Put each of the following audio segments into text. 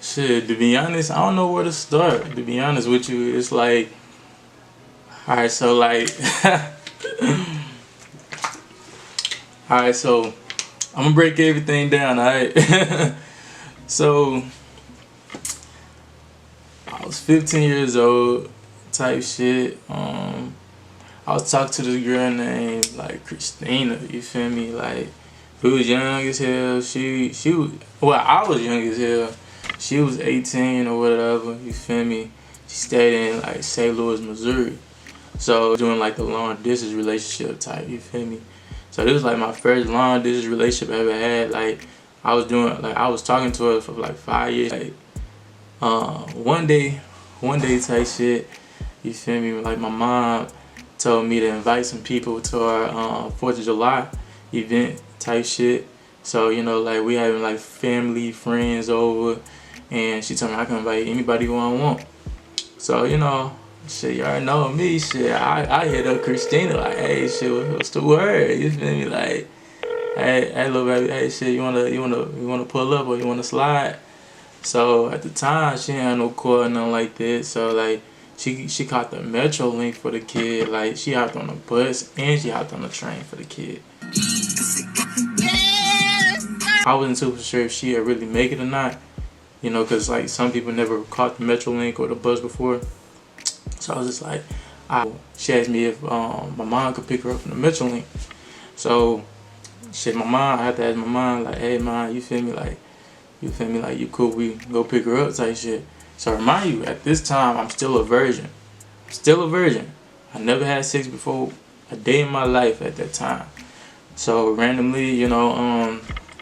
Shit, to be honest, I don't know where to start. To be honest with you, it's like, alright, so like, alright, so I'm gonna break everything down, alright? So, I was 15 years old, type shit. I was talking to this girl named like Christina. You feel me? Like, we was young as hell. She was, well, I was young as hell. She was 18 or whatever. You feel me? She stayed in like St. Louis, Missouri. So doing like the long distance relationship type. You feel me? So this was like my first long distance relationship I ever had. Like, I was talking to her for like 5 years. Like, one day type shit. You feel me? Like, my mom told me to invite some people to our 4th of July event type shit. So, you know, like, we having like family, friends over, and she told me I can invite anybody who I want. So, you know, shit, you already know me, shit. I hit up Christina like, hey, shit, what's the word? You feel me? Like, hey, little baby, hey, shit, you wanna pull up or you wanna slide? So at the time, she ain't had no car or nothing like that. So like, she caught the Metro link for the kid. Like, she hopped on the bus and she hopped on the train for the kid. I wasn't super sure if she had really make it or not. You know, cause like some people never caught the Metro link or the bus before. So I was just like, she asked me if my mom could pick her up from the Metro link. So shit, I had to ask my mom like, hey mom, you feel me? Like, you cool, we go pick her up type shit. So remind you, at this time, I'm still a virgin. Still a virgin. I never had sex before a day in my life at that time. So randomly, you know,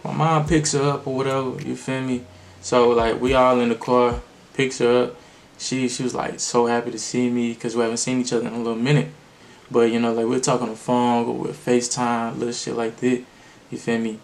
my mom picks her up or whatever, you feel me? So like, we all in the car, picks her up. She was like so happy to see me because we haven't seen each other in a little minute. But you know, like, we'll talk on the phone or with FaceTime, little shit like that. You feel me?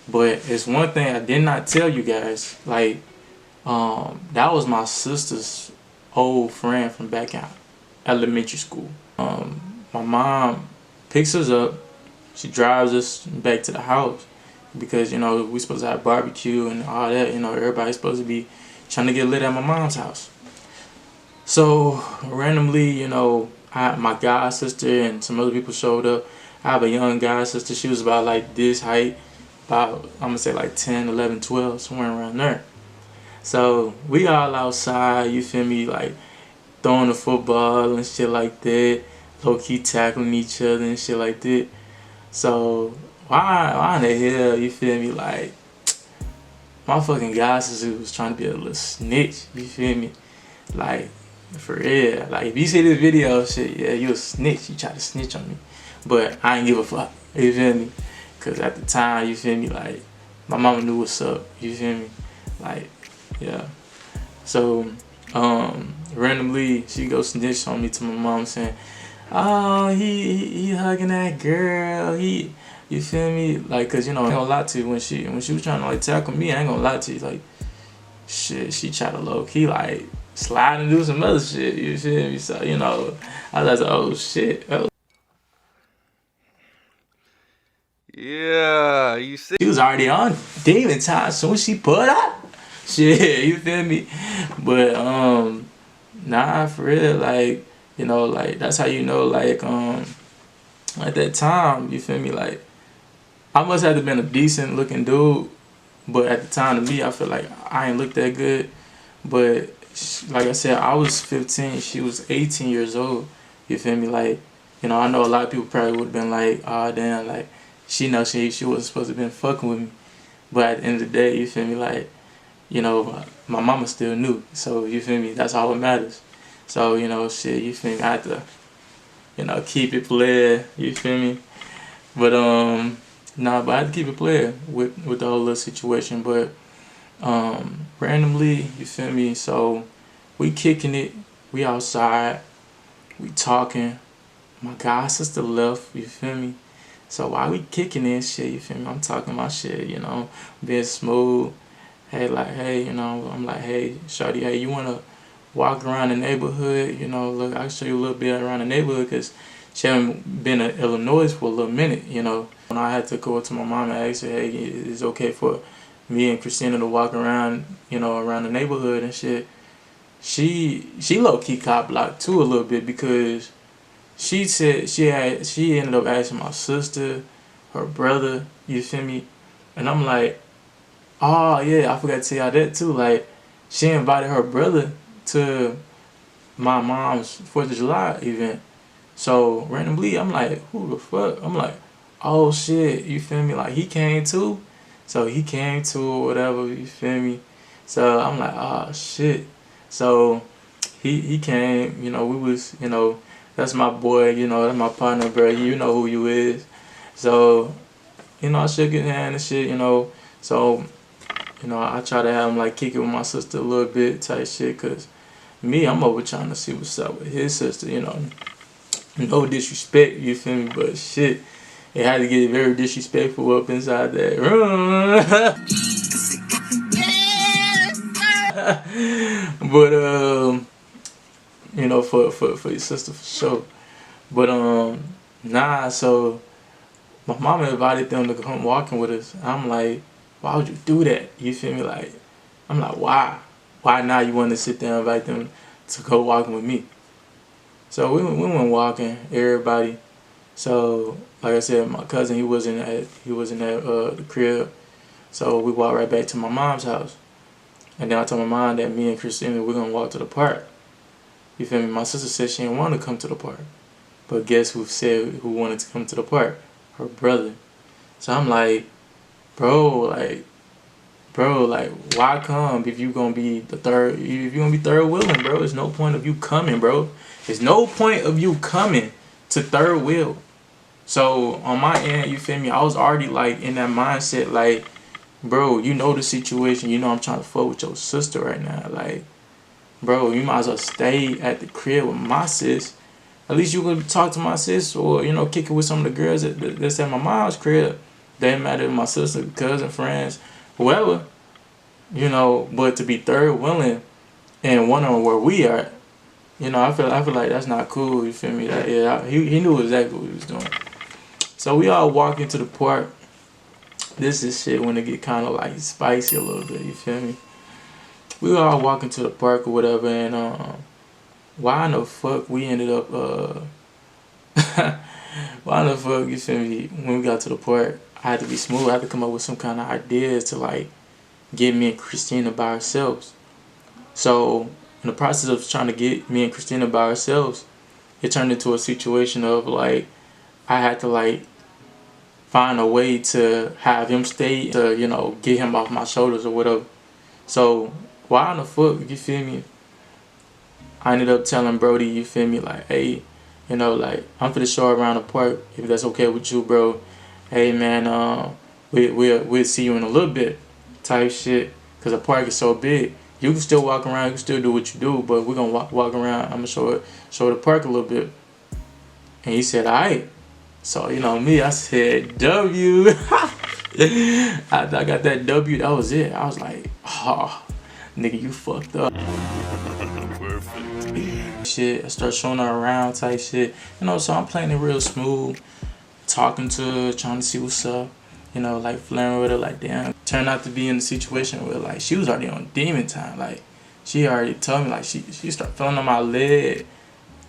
But it's one thing I did not tell you guys. Like, that was my sister's old friend from back in elementary school. My mom picks us up. She drives us back to the house because, you know, we supposed to have barbecue and all that. You know, everybody's supposed to be trying to get lit at my mom's house. So randomly, you know, my god sister and some other people showed up. I have a young god sister. She was about like this height, about, I'm gonna say like 10, 11, 12, somewhere around there. So we all outside, you feel me, like throwing the football and shit like that, low key tackling each other and shit like that. So why in the hell, you feel me, like, my fucking god sister was trying to be a little snitch, you feel me? Like, for real. Like, if you see this video, shit, yeah, you a snitch. You try to snitch on me. But I ain't give a fuck. You feel me? Because at the time, you feel me, like, my mama knew what's up. You feel me? Like, yeah. So, randomly, she goes snitch on me to my mom saying, oh, he hugging that girl. You feel me? Like, cause, you know, I ain't gonna lie to you, when she was trying to like tackle me, I ain't gonna lie to you, like, shit, she tried to low key like slide and do some other shit. You feel me? So, you know, I was like, oh shit. Oh. Yeah, you see. She was already on demon time as soon as she put up. Shit, you feel me? But nah, for real, like, you know, like, that's how you know, like, at that time, you feel me, like, I must have been a decent looking dude, but at the time, to me, I feel like I ain't look that good. But like I said, I was 15, she was 18 years old. You feel me? Like, you know, I know a lot of people probably would have been like, oh damn, like, she wasn't supposed to have been fucking with me. But at the end of the day, you feel me, like, you know, my mama still knew. So, you feel me, that's all that matters. So, you know, shit, you feel me, I had to, you know, keep it player, you feel me? But nah, but I had to keep it player with the whole little situation. But randomly, you feel me, so we kicking it, we outside, we talking, my god sister left, you feel me, so while we kicking it shit, you feel me, I'm talking my shit, you know, being smooth. Hey, like, hey, you know, I'm like, hey shawty, hey, you wanna walk around the neighborhood, you know, look, I'll show you a little bit around the neighborhood, because she haven't been in Illinois for a little minute, you know. When I had to go to my mom and ask her, hey, is it okay for me and Christina to walk around, around the neighborhood and shit. She low key cop blocked too a little bit because she said she ended up asking my sister, her brother, you feel me? And I'm like, oh yeah, I forgot to tell y'all that too. Like, she invited her brother to my mom's 4th of July event. So randomly, I'm like, who the fuck? I'm like, oh shit, you feel me? Like, he came too. So he came too or whatever, you feel me? So I'm like, oh shit. So he came, we was, that's my boy, that's my partner, bro. You know who you is. So, I shook his hand and shit, So, I try to have him like kick it with my sister a little bit type shit, cause me, I'm over trying to see what's up with his sister, No disrespect, you feel me? But shit, it had to get very disrespectful up inside that room. But for your sister for sure. But nah, so my mama invited them to come walking with us. I'm like, why would you do that? You feel me? Like, I'm like, why? Why now you want to sit there and invite them to go walking with me? So we went walking, everybody. So like I said, my cousin, he wasn't at the crib. So we walked right back to my mom's house. And then I told my mom that me and Christina, we're gonna walk to the park. You feel me? My sister said she didn't want to come to the park. But guess who wanted to come to the park? Her brother. So I'm like, bro, why come if you gonna be third wheeling, bro? There's no point of you coming, bro. There's no point of you coming to third wheel. So on my end, you feel me? I was already like in that mindset, like, bro, you know the situation. You know I'm trying to fuck with your sister right now. Like, bro, you might as well stay at the crib with my sis. At least you could talk to my sis or, kick it with some of the girls that's at my mom's crib. They didn't matter if my sister, cousin, friends, whoever. But to be third wheeling and wondering where we are, I feel like that's not cool. You feel me? Like, yeah, he knew exactly what he was doing. So we all walk into the park. This is shit when it get kind of like spicy a little bit. You feel me? We all walk into the park or whatever, and why in the fuck we ended up why in the fuck, you feel me, when we got to the park, I had to be smooth. I had to come up with some kind of ideas to like get me and Christina by ourselves. So in the process of trying to get me and Christina by ourselves, it turned into a situation of like I had to like find a way to have him stay to, get him off my shoulders or whatever. So why in the fuck, you feel me, I ended up telling Brody, you feel me, like, hey, like, I'm finna show around the park, if that's okay with you, bro. Hey, man, we'll see you in a little bit, type shit, because the park is so big. You can still walk around, you can still do what you do, but we're gonna walk around. I'm gonna show the park a little bit. And he said, alright. So, me, I said, W. I got that W, that was it. I was like, oh, nigga, you fucked up. Shit, I start showing her around type shit. So I'm playing it real smooth, talking to her, trying to see what's up, like flirting with her, like damn. Turned out to be in a situation where like she was already on demon time. Like she already told me, like she started feeling on my leg,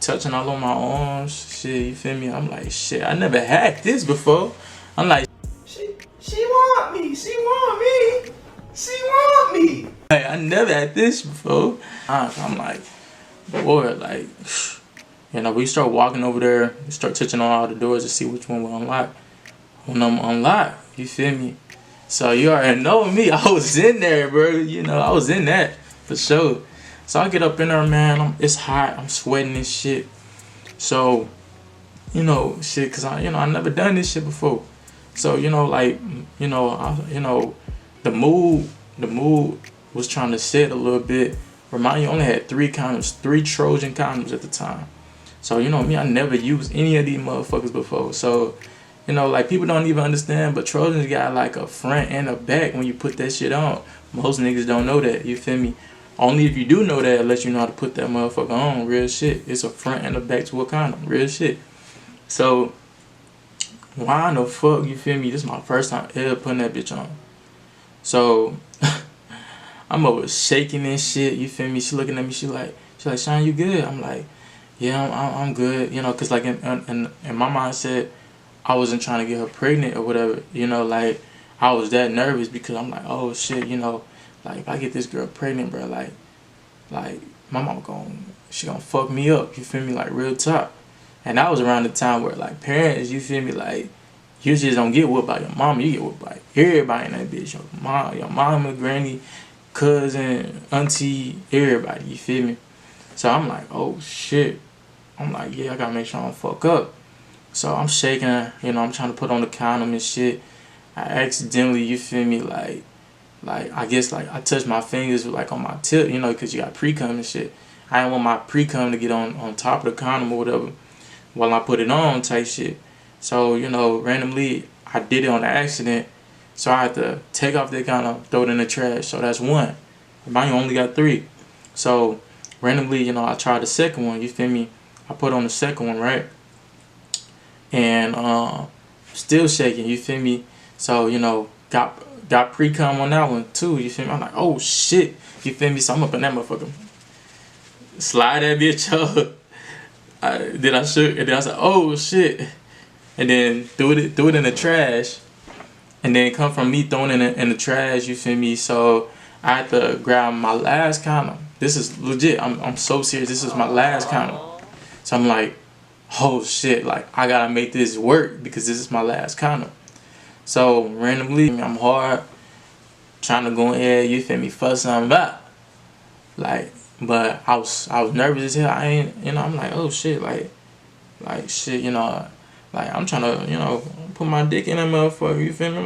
touching all on my arms, shit, you feel me? I'm like, shit, I never had this before. I'm like, she want me, Like, I never had this before. I'm like, boy, like, we start walking over there, we start touching on all the doors to see which one will unlock. When I'm unlocked, you feel me? So you already know me, I was in there, bro. I was in that for sure. So I get up in there, man. It's hot. I'm sweating and shit. So, shit, cause I never done this shit before. So the mood was trying to set a little bit. Remind you, I only had 3 condoms, 3 Trojan condoms at the time. So me, I never used any of these motherfuckers before. So, like people don't even understand, but Trojans got like a front and a back when you put that shit on. Most niggas don't know that. You feel me? Only if you do know that, it lets you know how to put that motherfucker on. Real shit. It's a front and a back to a condom. Real shit. So, why in the fuck, you feel me? This is my first time ever putting that bitch on. So I'm over shaking and shit. You feel me? She looking at me. She like, Sean, you good? I'm like, yeah, I'm good. You know, cause like in my mindset, I wasn't trying to get her pregnant or whatever. You know, like I was that nervous because I'm like, oh shit, you know, like if I get this girl pregnant, bro, like my mom she gonna fuck me up. You feel me? Like real talk. And that was around the time where like parents, you feel me, like you just don't get whooped by your mama, you get whooped by everybody in that bitch. Your mama, granny, cousin, auntie, everybody, you feel me? So I'm like, oh shit. I'm like, yeah, I gotta make sure I don't fuck up. So I'm shaking her, you know, I'm trying to put on the condom and shit. I accidentally, you feel me, like I guess like I touched my fingers like on my tip, you know, cause you got pre-cum and shit. I didn't want my pre-cum to get on top of the condom or whatever while I put it on type shit. So, you know, randomly I did it on accident. So I had to take off that condom, throw it in the trash. So that's one. Mine only got 3. So randomly, you know, I tried the second one, you feel me? I put on the second one, right? And still shaking, you feel me? So, you know, got pre-cum on that one too, you feel me? I'm like, oh shit, you feel me? So I'm up in that motherfucker. Slide that bitch up. Then I shook, and then I was like, oh shit. And then threw it in the trash. And then come from me throwing it in the trash, you feel me? So I had to grab my last condom. This is legit. I'm so serious. This is my last condom. So I'm like, oh shit, like I gotta make this work because this is my last condom. So randomly, I'm hard, trying to go ahead, you feel me, fuss something up. Like, but I was nervous as hell. I ain't, you know, I'm like, oh shit, like shit, you know, like I'm trying to, you know, put my dick in that motherfucker, you feel me?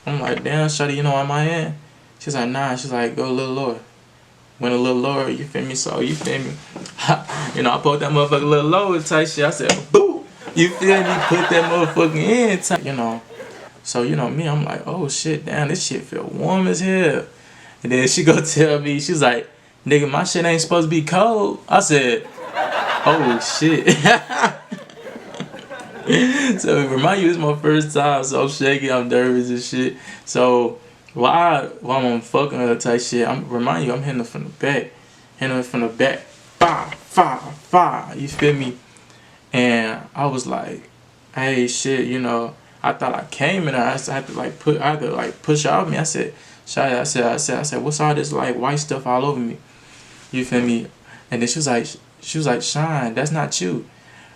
I'm like, damn, shawty, you know, on my end. She's like, nah, she's like, go a little lower. Went a little lower, you feel me? So, you feel me? You know, I put that motherfucker a little lower type shit. I said, boo! You feel me? Put that motherfucker in type, you know. So, you know, me, I'm like, oh shit, damn, this shit feel warm as hell. And then she go tell me, she's like, nigga, my shit ain't supposed to be cold. I said, oh shit. So remind you, it's my first time, so I'm shaking, I'm nervous and shit. So while I'm fucking her type shit, remind you, I'm hitting her from the back. Hitting her from the back. Fire, fire, fire. You feel me? And I was like, hey shit, you know, I thought I came in her. I had to push her off me. I said, Shia, I said, what's all this like white stuff all over me? You feel me? And then she was like, Shine, that's not you.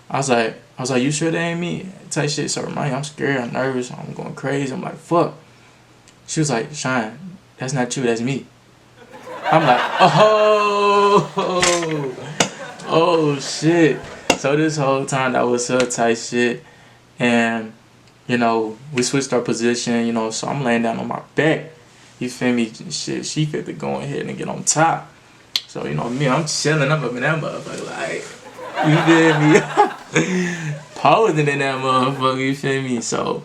I was like, you sure that ain't me? Type shit. So remind you, I'm scared, I'm nervous, I'm going crazy. I'm like, fuck. She was like, Shine, that's not you, that's me. I'm like, oh shit. So this whole time that was her type shit. And, you know, we switched our position, you know, so I'm laying down on my back. You feel me? Shit, she fit to go ahead and get on top. So, you know, me, I'm chilling up in that motherfucker, like, you feel me? Posing in that motherfucker, you feel me? So,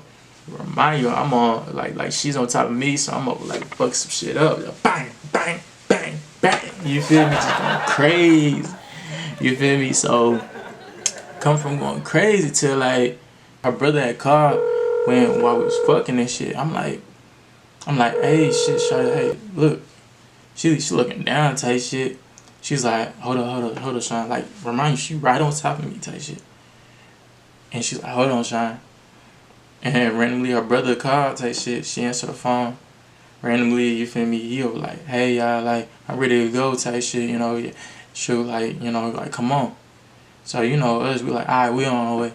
remind you, I'm on, like she's on top of me, so I'm up, like, fuck some shit up. Like, bang, bang, bang, bang. You feel me? Just going crazy. You feel me? So, come from going crazy to, like, her brother had called while we was fucking and shit. I'm like, hey, shit, shawty, hey, look. She looking down type shit. She's like, hold up, Sean. Like, remind you, she right on top of me type shit. And she's like, hold on, Sean. And randomly her brother called type shit. She answered the phone. Randomly, you feel me, he was like, hey, y'all, like, I'm ready to go type shit, you know. She was like, you know, like, come on. So, you know, us, we like, alright, we on our way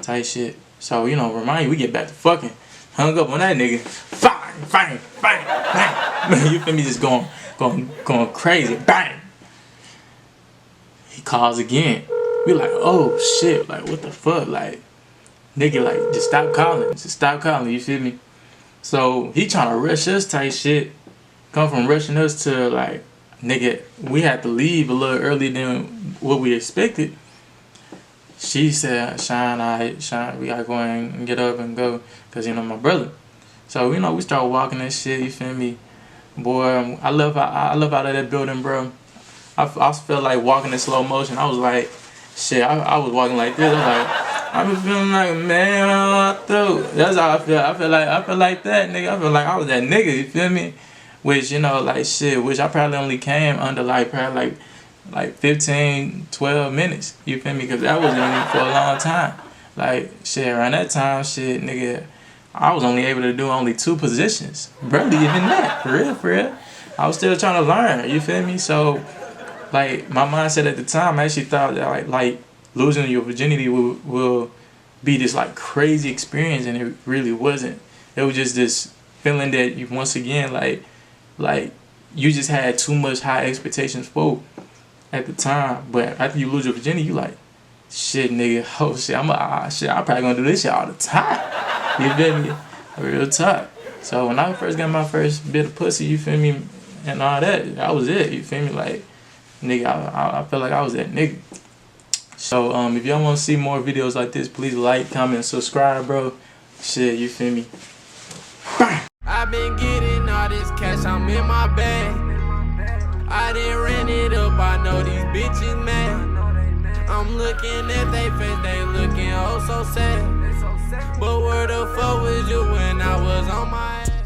type shit. So, you know, remind you, we get back to fucking. Hung up on that nigga. Bang, bang. You feel me, just going crazy. Bang. He calls again. We like, oh shit, like what the fuck, like nigga, like just stop calling, you feel me? So he trying to rush us type shit. Come from rushing us to like, nigga, we had to leave a little earlier than what we expected. She said, Shine, we gotta go and get up and go, cause you know my brother. So, you know, we start walking that shit, you feel me? Boy, I love out of that building, bro. I felt like walking in slow motion. I was like, shit, I was walking like this. I was like, I be feeling like a man on my throat. That's how I feel. I feel like that, nigga. I feel like I was that nigga, you feel me? Which, you know, like shit, which I probably only came under like probably like 15, 12 minutes. You feel me? Because that wasn't even for a long time. Like, shit, around that time, shit, nigga, I was only able to do only 2 positions. Barely even that. For real, for real. I was still trying to learn, you feel me? So, like, my mindset at the time, I actually thought that, like losing your virginity will be this, like, crazy experience, and it really wasn't. It was just this feeling that you, once again, like you just had too much high expectations for at the time. But after you lose your virginity, you like, shit, nigga, oh shit, I'm probably gonna do this shit all the time. You feel me? Real talk. So when I first got my first bit of pussy, you feel me, and all that was it. You feel me? Like, nigga, I felt like I was that nigga. So if y'all want to see more videos like this, please like, comment, subscribe, bro. Shit, you feel me? Bang! I've been getting all this cash, I'm in my bag. I didn't rent it up, I know these bitches mad. I'm looking at they face, they looking oh so sad. But where the fuck was you when I was on my ass?